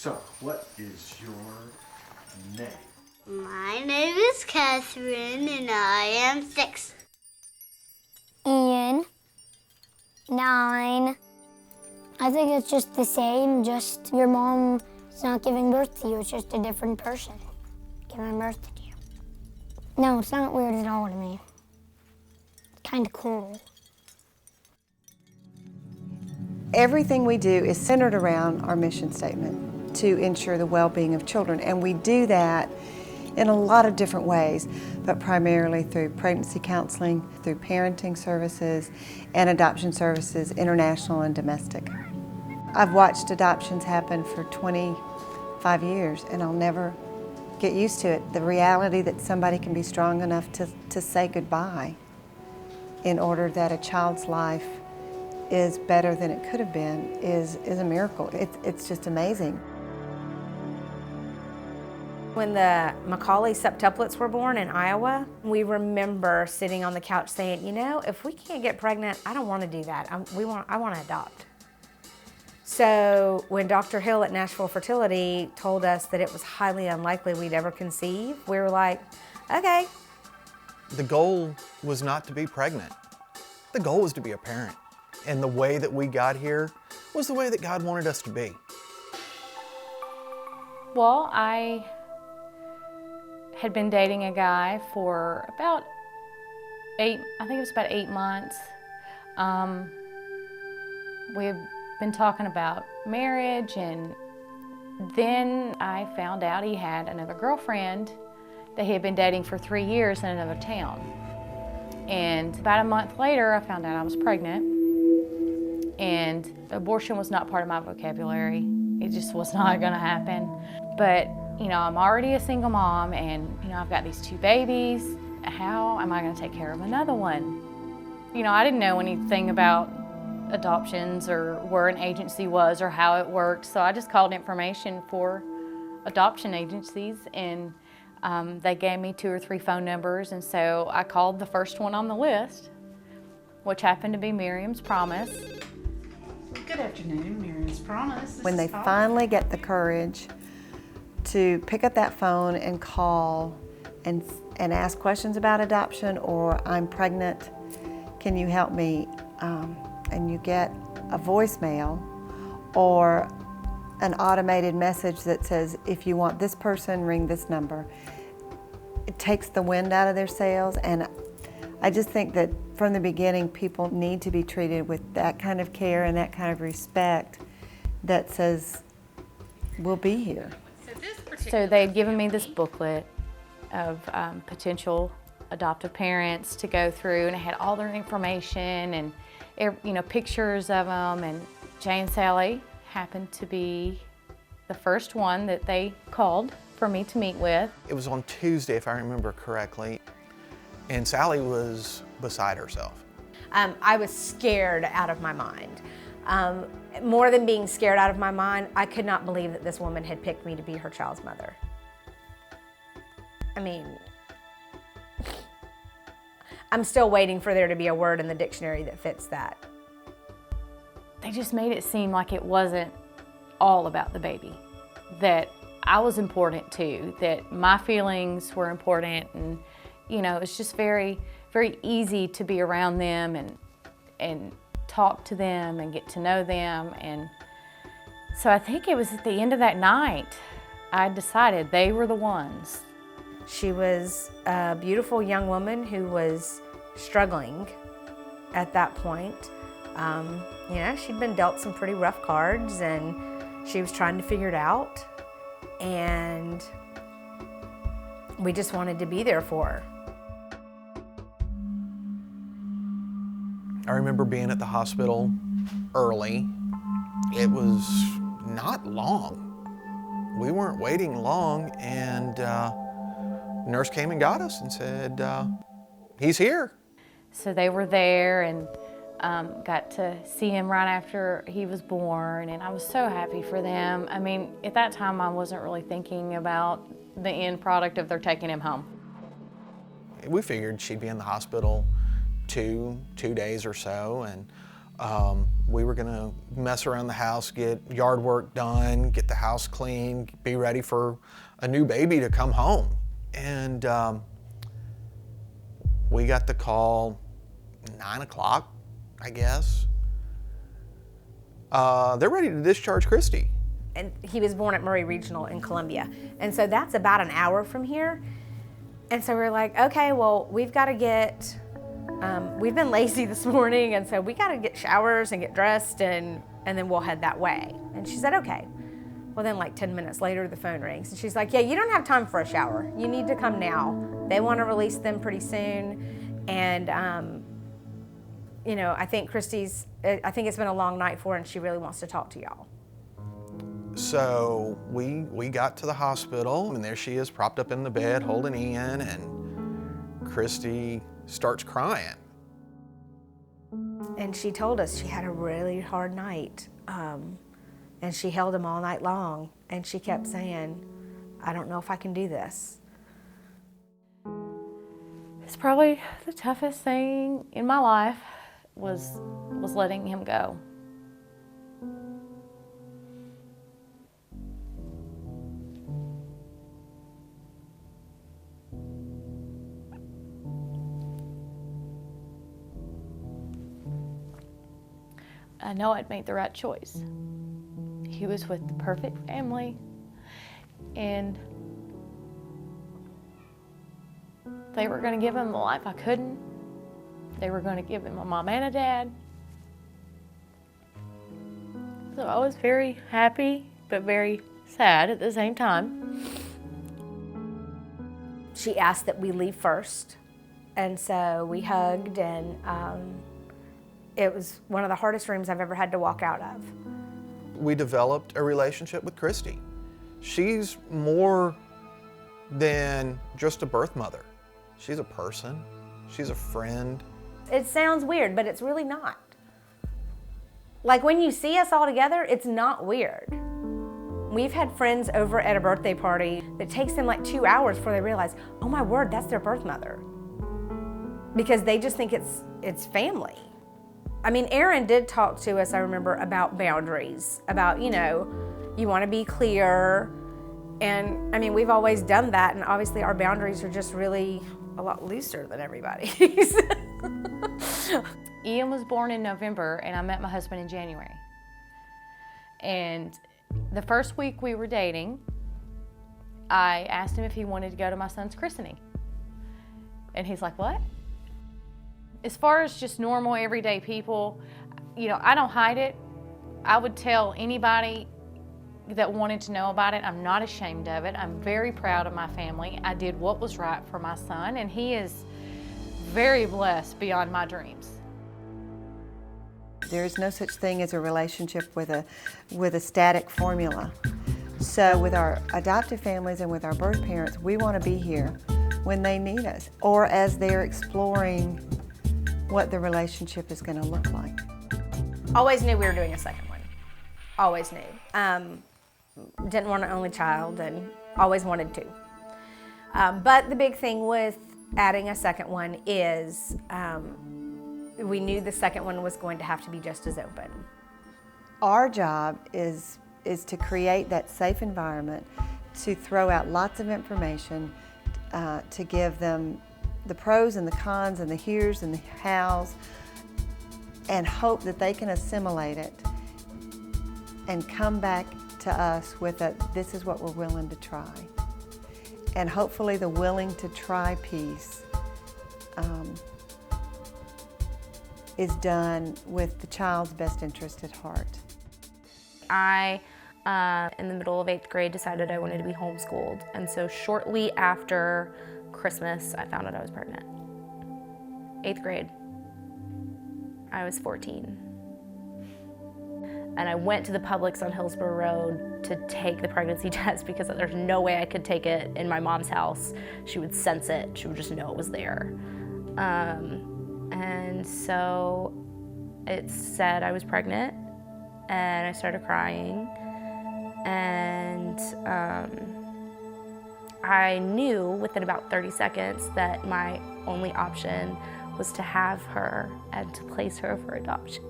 So, what is your name? My name is Catherine, and I am 6. Ian, 9. I think it's just the same, just your mom's not giving birth to you, it's just a different person giving birth to you. No, it's not weird at all to me. It's kind of cool. Everything we do is centered around our mission statement to ensure the well-being of children, and we do that in a lot of different ways, but primarily through pregnancy counseling, through parenting services, and adoption services, international and domestic. I've watched adoptions happen for 25 years, and I'll never get used to it. The reality that somebody can be strong enough to say goodbye in order that a child's life is better than it could have been is a miracle. It's just amazing. When the Macaulay septuplets were born in Iowa, we remember sitting on the couch saying, you know, if we can't get pregnant, I don't want to do that. I want to adopt. So when Dr. Hill at Nashville Fertility told us that it was highly unlikely we'd ever conceive, we were like, okay. The goal was not to be pregnant. The goal was to be a parent. And the way that we got here was the way that God wanted us to be. Well, I had been dating a guy for about 8 months. We had been talking about marriage, and then I found out he had another girlfriend that he had been dating for 3 years in another town. And about a month later, I found out I was pregnant, and abortion was not part of my vocabulary. It just was not gonna happen. But, you know, I'm already a single mom, and, you know, I've got these 2 babies. How am I gonna take care of another one? You know, I didn't know anything about adoptions or where an agency was or how it worked, so I just called information for adoption agencies, and they gave me 2 or 3 phone numbers, and so I called the first one on the list, which happened to be Miriam's Promise. Good afternoon, Miriam's Promise. When they finally get the courage to pick up that phone and call and ask questions about adoption, or I'm pregnant, can you help me? And you get a voicemail or an automated message that says, if you want this person, ring this number. It takes the wind out of their sails, and I just think that from the beginning, people need to be treated with that kind of care and that kind of respect that says, we'll be here. So they had given me this booklet of potential adoptive parents to go through, and it had all their information and, you know, pictures of them. And Jay and Sally happened to be the first one that they called for me to meet with. It was on Tuesday, if I remember correctly, and Sally was beside herself. I was scared out of my mind. More than being scared out of my mind, I could not believe that this woman had picked me to be her child's mother. I mean, I'm still waiting for there to be a word in the dictionary that fits that. They just made it seem like it wasn't all about the baby, that I was important too, that my feelings were important, and, you know, it's just very, very easy to be around them and talk to them and get to know them. And so I think it was at the end of that night, I decided they were the ones. She was a beautiful young woman who was struggling at that point. You know, she'd been dealt some pretty rough cards, and she was trying to figure it out. And we just wanted to be there for her. I remember being at the hospital early. It was not long. We weren't waiting long, and nurse came and got us and said, he's here. So they were there, and got to see him right after he was born, and I was so happy for them. I mean, at that time I wasn't really thinking about the end product of their taking him home. We figured she'd be in the hospital two days or so, and We were gonna mess around the house, get yard work done, get the house clean, be ready for a new baby to come home. And we got the call 9 o'clock, I guess. They're ready to discharge Christy. And he was born at Murray Regional in Columbia. And so that's about an hour from here. And so we're like, okay, well, we've got to get, we've been lazy this morning, and so we got to get showers and get dressed, and then we'll head that way. And she said, okay. Well, then like 10 minutes later, the phone rings, and she's like, yeah, you don't have time for a shower. You need to come now. They want to release them pretty soon. And, you know, I think Christies, I think it's been a long night for her, and she really wants to talk to y'all. So we got to the hospital, and there she is propped up in the bed holding Ian, and Christy starts crying. And she told us she had a really hard night, and she held him all night long, and she kept saying, I don't know if I can do this. It's probably the toughest thing in my life was letting him go. I know I'd made the right choice. He was with the perfect family, and they were going to give him the life I couldn't. They were going to give him a mom and a dad. So I was very happy, but very sad at the same time. She asked that we leave first, and so we hugged, and it was one of the hardest rooms I've ever had to walk out of. We developed a relationship with Christy. She's more than just a birth mother. She's a person, she's a friend. It sounds weird, but it's really not. Like when you see us all together, it's not weird. We've had friends over at a birthday party that takes them like 2 hours before they realize, oh my word, that's their birth mother. Because they just think it's family. I mean, Aaron did talk to us, I remember, about boundaries, about, you know, you want to be clear. And I mean, we've always done that, and obviously our boundaries are just really a lot looser than everybody's. Ian was born in November, and I met my husband in January. And the first week we were dating, I asked him if he wanted to go to my son's christening. And he's like, what? As far as just normal, everyday people, you know, I don't hide it. I would tell anybody that wanted to know about it. I'm not ashamed of it. I'm very proud of my family. I did what was right for my son, and he is very blessed beyond my dreams. There is no such thing as a relationship with a static formula. So with our adoptive families and with our birth parents, we want to be here when they need us, or as they're exploring what the relationship is going to look like. Always knew we were doing a second one. Always knew. Didn't want an only child, and always wanted to. But the big thing with adding a second one is we knew the second one was going to have to be just as open. Our job is to create that safe environment, to throw out lots of information, to give them the pros and the cons and the heres and the hows, and hope that they can assimilate it and come back to us with a, this is what we're willing to try. And hopefully the willing to try piece is done with the child's best interest at heart. I, in the middle of 8th grade, decided I wanted to be homeschooled. And so shortly after Christmas, I found out I was pregnant. 8th grade. I was 14. And I went to the Publix on Hillsborough Road to take the pregnancy test because there's no way I could take it in my mom's house. She would sense it. She would just know it was there. And so it said I was pregnant, and I started crying. And I knew within about 30 seconds that my only option was to have her and to place her for adoption.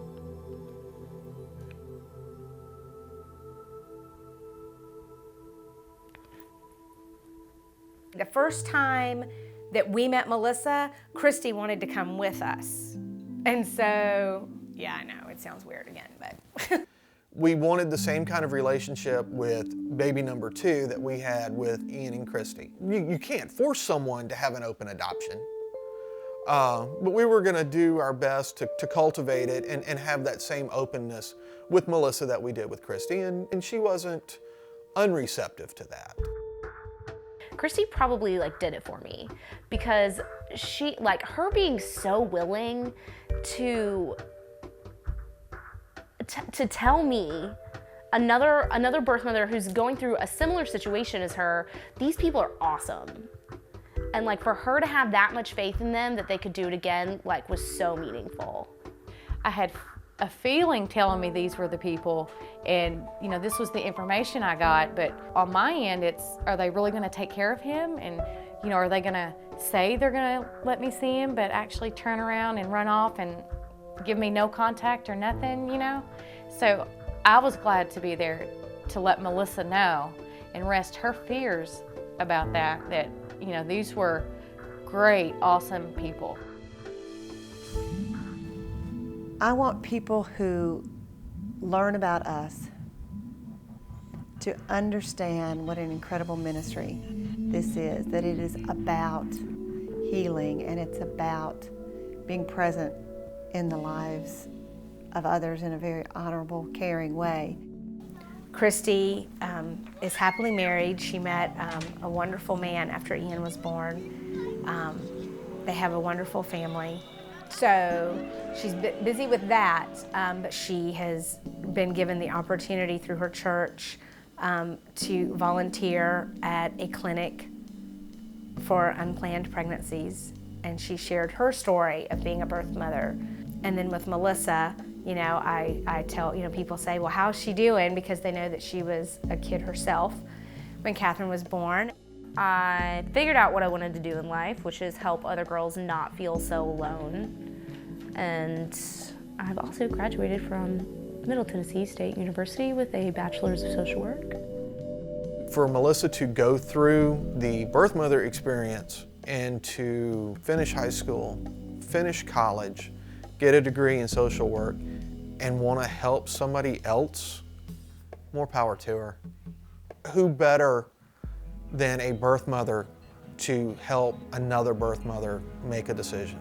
The first time that we met Melissa, Christy wanted to come with us. And so, yeah, I know, it sounds weird again, but. We wanted the same kind of relationship with baby number 2 that we had with Ian and Christy. You can't force someone to have an open adoption. But we were gonna do our best to cultivate it and have that same openness with Melissa that we did with Christy, and she wasn't unreceptive to that. Christy probably did it for me because she, her being so willing to tell me, another birth mother who's going through a similar situation as her, these people are awesome. And for her to have that much faith in them that they could do it again, was so meaningful. I had a feeling telling me these were the people, and this was the information I got, but on my end are they really gonna take care of him? And are they gonna say they're gonna let me see him, but actually turn around and run off and give me no contact or nothing, So I was glad to be there to let Melissa know and rest her fears about that these were great, awesome people. I want people who learn about us to understand what an incredible ministry this is, that it is about healing and it's about being present in the lives of others in a very honorable, caring way. Christy is happily married. She met a wonderful man after Ian was born. They have a wonderful family. So she's busy with that, but she has been given the opportunity through her church to volunteer at a clinic for unplanned pregnancies. And she shared her story of being a birth mother. And then with Melissa, I tell, people say, well, how's she doing? Because they know that she was a kid herself when Catherine was born. I figured out what I wanted to do in life, which is help other girls not feel so alone. And I've also graduated from Middle Tennessee State University with a Bachelor's of Social Work. For Melissa to go through the birth mother experience and to finish high school, finish college, get a degree in social work, and want to help somebody else, more power to her. Who better than a birth mother to help another birth mother make a decision?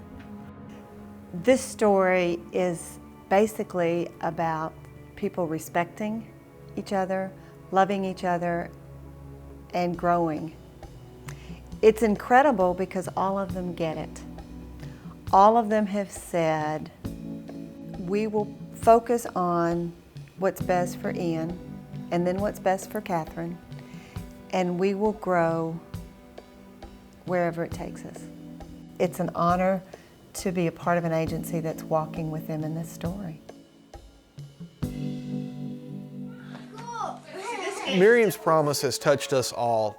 This story is basically about people respecting each other, loving each other, and growing. It's incredible because all of them get it. All of them have said, we will focus on what's best for Ian and then what's best for Catherine, and we will grow wherever it takes us. It's an honor to be a part of an agency that's walking with them in this story. Miriam's Promise has touched us all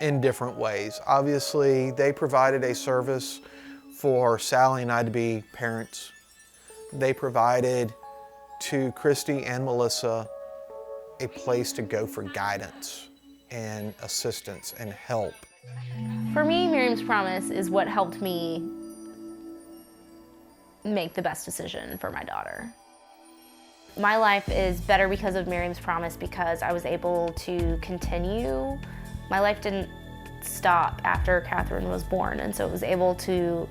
in different ways. Obviously, they provided a service for Sally and I to be parents. They provided to Christy and Melissa a place to go for guidance and assistance and help. For me, Miriam's Promise is what helped me make the best decision for my daughter. My life is better because of Miriam's Promise because I was able to continue. My life didn't stop after Catherine was born, and so I was able to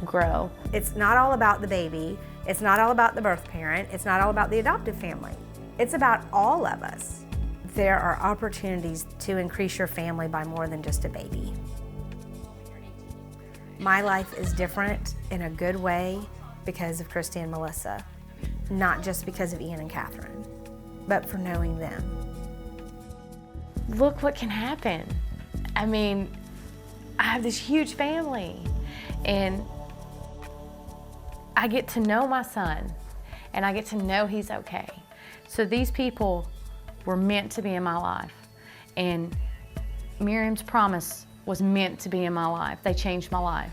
grow. It's not all about the baby. It's not all about the birth parent. It's not all about the adoptive family. It's about all of us. There are opportunities to increase your family by more than just a baby. My life is different in a good way because of Christy and Melissa, not just because of Ian and Catherine, but for knowing them. Look what can happen. I mean, I have this huge family, and I get to know my son, and I get to know he's okay. So these people were meant to be in my life, and Miriam's Promise was meant to be in my life. They changed my life.